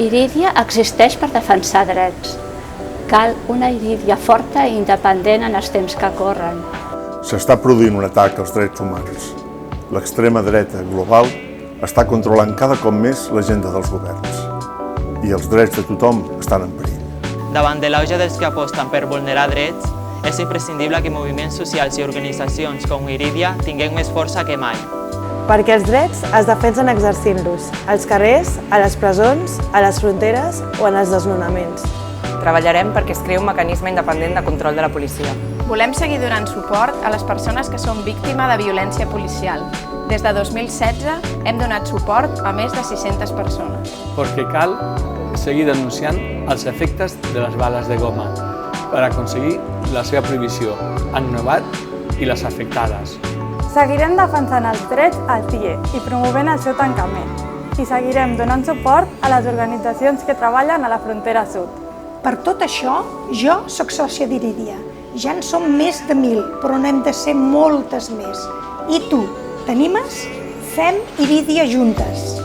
Irídia existeix per defensar drets. Cal una Irídia forta i independent en els temps que corren. S'està produint un atac als drets humans. L'extrema dreta global està controlant cada cop més l'agenda dels governs. I els drets de tothom estan en perill. Davant de l'auge dels que aposten per vulnerar drets, és imprescindible que moviments socials i organitzacions com Irídia tinguin més força que mai. Perquè els drets es defensen exercint-los, als carrers, a les presons, a les fronteres o en els desnonaments. Treballarem perquè es creï un mecanisme independent de control de la policia. Volem seguir donant suport a les persones que són víctimes de violència policial. Des de 2016 hem donat suport a més de 600 persones. Perquè cal seguir denunciant els efectes de les bales de goma per aconseguir la seva prohibició en Novat i les afectades. Seguirem defensant els drets al CIE i promovent el seu tancament. I seguirem donant suport a les organitzacions que treballen a la frontera sud. Per tot això, jo sóc sòcia d'Irídia. Ja en som més de 1.000, però n'hem de ser moltes més. I tu, t'animes? Fem Irídia juntes!